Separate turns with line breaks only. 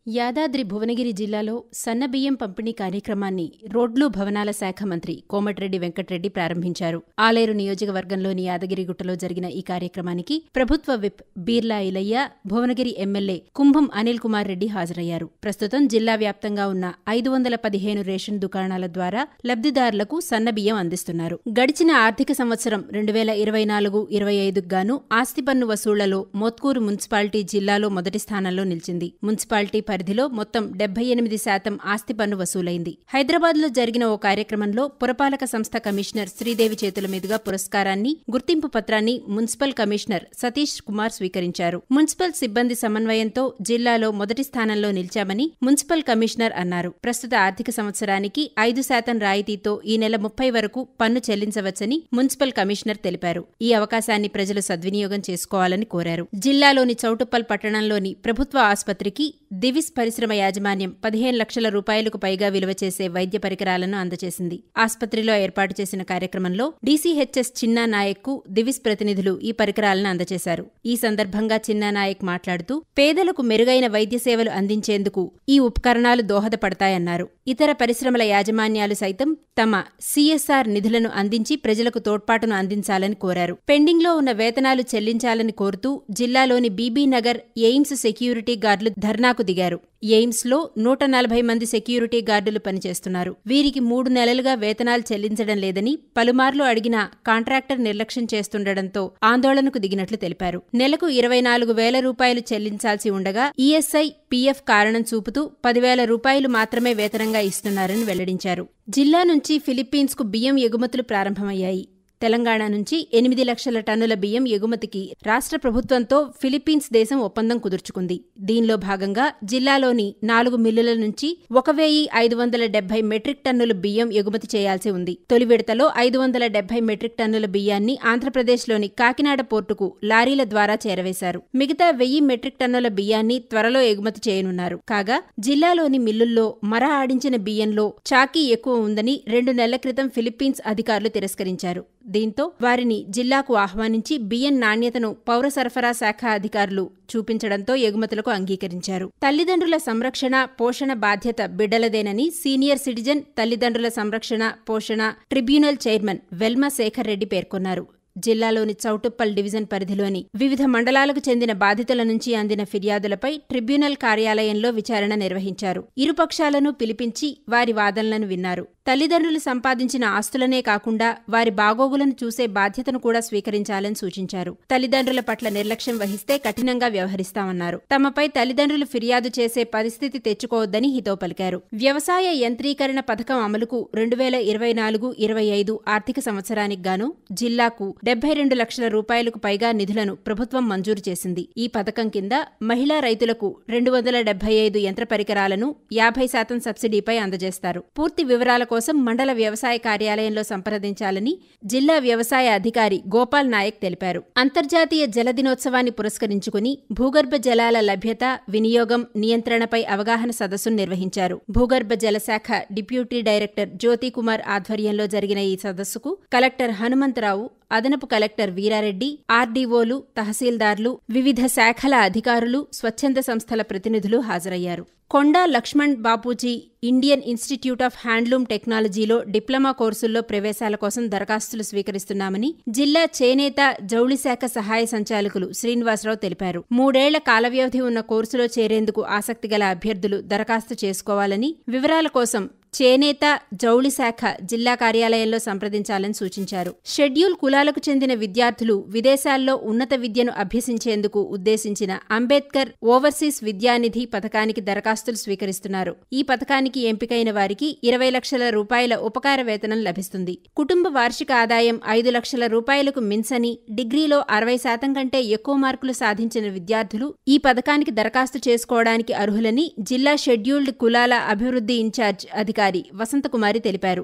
యాదాద్రి భువనగిరి జిల్లాలో సన్నబియ్యం పంపిణీ కార్యక్రమాన్ని రోడ్లు భవనాల శాఖ మంత్రి కోమటిరెడ్డి వెంకట్రెడ్డి ప్రారంభించారు. ఆలేరు నియోజకవర్గంలోని యాదగిరిగుట్టలో జరిగిన ఈ కార్యక్రమానికి ప్రభుత్వ విప్ బీర్లా ఇలయ్య, భువనగిరి ఎమ్మెల్యే కుంభం అనిల్ కుమార్ రెడ్డి హాజరయ్యారు. ప్రస్తుతం జిల్లా వ్యాప్తంగా ఉన్న 515 రేషన్ దుకాణాల ద్వారా లబ్ధిదారులకు సన్నబియ్యం అందిస్తున్నారు. గడిచిన ఆర్థిక సంవత్సరం 2024-25కు గాను ఆస్తి పన్ను వసూళ్లలో మోత్కూరు మున్సిపాలిటీ జిల్లాలో మొదటి స్థానంలో నిలిచింది. మున్సిపాలిటీ పరిధిలో మొత్తం 78% ఆస్తి పన్ను వసూలైంది. హైదరాబాద్లో జరిగిన ఓ కార్యక్రమంలో పురపాలక సంస్థ కమిషనర్ శ్రీదేవి చేతుల మీదుగా పురస్కారాన్ని, గుర్తింపు పత్రాన్ని మున్సిపల్ కమిషనర్ సతీష్ కుమార్ స్వీకరించారు. మున్సిపల్ సిబ్బంది సమన్వయంతో జిల్లాలో మొదటి స్థానంలో నిలిచామని మున్సిపల్ కమిషనర్ అన్నారు. ప్రస్తుత ఆర్థిక సంవత్సరానికి 5% రాయితీతో ఈ నెల 30 వరకు పన్ను చెల్లించవచ్చని మున్సిపల్ కమిషనర్ తెలిపారు. ఈ అవకాశాన్ని ప్రజలు సద్వినియోగం చేసుకోవాలని కోరారు. జిల్లాలోని చౌటుప్పల్ పట్టణంలోని ప్రభుత్వ ఆసుపత్రికి దివిస్ పరిశ్రమ యాజమాన్యం 15 లక్షల రూపాయలకు పైగా విలువ చేసే వైద్య పరికరాలను అందజేసింది. ఆసుపత్రిలో ఏర్పాటు చేసిన కార్యక్రమంలో డీసీహెచ్ఎస్ చిన్నానాయక్ కు దివిస్ ప్రతినిధులు ఈ పరికరాలను అందజేశారు. ఈ సందర్భంగా చిన్నానాయక్ మాట్లాడుతూ, పేదలకు మెరుగైన వైద్య సేవలు అందించేందుకు ఈ ఉపకరణాలు దోహదపడతాయన్నారు. ఇతర పరిశ్రమల యాజమాన్యాలు సైతం తమ సీఎస్ఆర్ నిధులను అందించి ప్రజలకు తోడ్పాటును అందించాలని కోరారు. పెండింగ్లో ఉన్న వేతనాలు చెల్లించాలని కోరుతూ జిల్లాలోని బీబీనగర్ ఎయిమ్స్ సెక్యూరిటీ గార్డులు ధర్నాకు దిగారు. ఎయిమ్స్లో 140 మంది సెక్యూరిటీ గార్డులు పనిచేస్తున్నారు. వీరికి 3 నెలలుగా వేతనాలు చెల్లించడం లేదని పలుమార్లు అడిగినా కాంట్రాక్టర్ నిర్లక్ష్యం చేస్తుండటంతో ఆందోళనకు దిగినట్లు తెలిపారు. నెలకు 24,000 రూపాయలు చెల్లించాల్సి ఉండగా ఈఎస్ఐ, పీఎఫ్ కారణం చూపుతూ 10,000 రూపాయలు మాత్రమే వేతనంగా ఇస్తున్నారని వెల్లడించారు. జిల్లా నుంచి ఫిలిప్పీన్స్కు బియ్యం ఎగుమతులు ప్రారంభమయ్యాయి. తెలంగాణ నుంచి 8 లక్షల టన్నుల బియ్యం ఎగుమతికి రాష్ట్ర ప్రభుత్వంతో ఫిలిప్పీన్స్ దేశం ఒప్పందం కుదుర్చుకుంది. దీనిలో భాగంగా జిల్లాలోని 4 మిల్లుల నుంచి 1,570 మెట్రిక్ టన్నుల బియ్యం ఎగుమతి చేయాల్సి ఉంది. తొలి విడతలో 570 మెట్రిక్ టన్నుల బియ్యాన్ని ఆంధ్రప్రదేశ్లోని కాకినాడ పోర్టుకు లారీల ద్వారా చేరవేశారు. మిగతా 1000 మెట్రిక్ టన్నుల బియ్యాన్ని త్వరలో ఎగుమతి చేయనున్నారు. కాగా జిల్లాలోని మిల్లుల్లో మర ఆడించిన బియ్యంలో చాకీ ఎక్కువ ఉందని 2 నెలల క్రితం ఫిలిప్పీన్స్ అధికారులు తిరస్కరించారు. దీంతో వారిని జిల్లాకు ఆహ్వానించి బియ్యం నాణ్యతను పౌర సరఫరా శాఖ అధికారులు చూపించడంతో ఎగుమతులకు అంగీకరించారు. తల్లిదండ్రుల సంరక్షణ, పోషణ బాధ్యత బిడ్డలదేనని సీనియర్ సిటిజన్ తల్లిదండ్రుల సంరక్షణ, పోషణ ట్రిబ్యునల్ చైర్మన్ వెల్మ శేఖర్ రెడ్డి పేర్కొన్నారు. జిల్లాలోని చౌటుప్పల్ డివిజన్ పరిధిలోని వివిధ మండలాలకు చెందిన బాధితుల నుంచి అందిన ఫిర్యాదులపై ట్రిబ్యునల్ కార్యాలయంలో విచారణ నిర్వహించారు. ఇరుపక్షాలను పిలిపించి వారి వాదనలను విన్నారు. తల్లిదండ్రులు సంపాదించిన ఆస్తులనే కాకుండా వారి బాగోగులను చూసే బాధ్యతను కూడా స్వీకరించాలని సూచించారు. తల్లిదండ్రుల పట్ల నిర్లక్ష్యం వహిస్తే కఠినంగా వ్యవహరిస్తామన్నారు. తమపై తల్లిదండ్రులు ఫిర్యాదు చేసే పరిస్థితి తెచ్చుకోవద్దని హితవు పలికారు. వ్యవసాయ యంత్రీకరణ పథకం అమలుకు 2024-25 ఆర్థిక సంవత్సరానికి గాను జిల్లాకు 72 లక్షల రూపాయలకు పైగా నిధులను ప్రభుత్వం మంజూరు చేసింది. ఈ పథకం కింద మహిళా రైతులకు 275 యంత్ర పరికరాలను 50% సబ్సిడీపై అందజేస్తారు. పూర్తి వివరాల కోసం మండల వ్యవసాయ కార్యాలయంలో సంప్రదించాలని జిల్లా వ్యవసాయ అధికారి గోపాల్ నాయక్ తెలిపారు. అంతర్జాతీయ జల దినోత్సవాన్ని పురస్కరించుకుని భూగర్భ జలాల లభ్యత, వినియోగం, నియంత్రణపై అవగాహన సదస్సును నిర్వహించారు. భూగర్భ జల శాఖ డిప్యూటీ డైరెక్టర్ జ్యోతి కుమార్ ఆధ్వర్యంలో జరిగిన ఈ సదస్సుకు కలెక్టర్ హనుమంతరావు, అదనపు కలెక్టర్ వీరారెడ్డి, ఆర్డీఓలు, తహసీల్దార్లు, వివిధ శాఖల అధికారులు, స్వచ్ఛంద సంస్థల ప్రతినిధులు హాజరయ్యారు. Konda Laxman Bapuji Indian institute of handloom టెక్నాలజీలో డిప్లొమా కోర్సుల్లో ప్రవేశాల కోసం దరఖాస్తులు స్వీకరిస్తున్నామని జిల్లా చేనేత, జౌళి శాఖ సహాయ సంచాలకులు శ్రీనివాసరావు తెలిపారు. 3 ఏళ్ల కాల వ్యవధి ఉన్న కోర్సులో చేరేందుకు ఆసక్తిగల అభ్యర్థులు దరఖాస్తు చేసుకోవాలని, వివరాల కోసం చేనేత, జౌళి శాఖ జిల్లా కార్యాలయంలో సంప్రదించాలని సూచించారు. షెడ్యూల్ కులాలకు చెందిన విద్యార్థులు విదేశాల్లో ఉన్నత విద్యను అభ్యసించేందుకు ఉద్దేశించిన అంబేద్కర్ ఓవర్సీస్ విద్యానిధి పథకానికి దరఖాస్తులు స్వీకరిస్తున్నారు. ఈ పథకానికి ఎంపికైన వారికి 20 లక్షల రూపాయల ఉపకార వేతనం లభిస్తుంది. కుటుంబ వార్షిక ఆదాయం 5 లక్షల రూపాయలకు మించని, డిగ్రీలో 60% కంటే ఎక్కువ మార్కులు సాధించిన విద్యార్థులు ఈ పథకానికి దరఖాస్తు చేసుకోవడానికి అర్హులని జిల్లా షెడ్యూల్డ్ కులాల అభివృద్ధి ఇన్ఛార్జ్ అధికారి వసంతకుమారి తెలిపారు.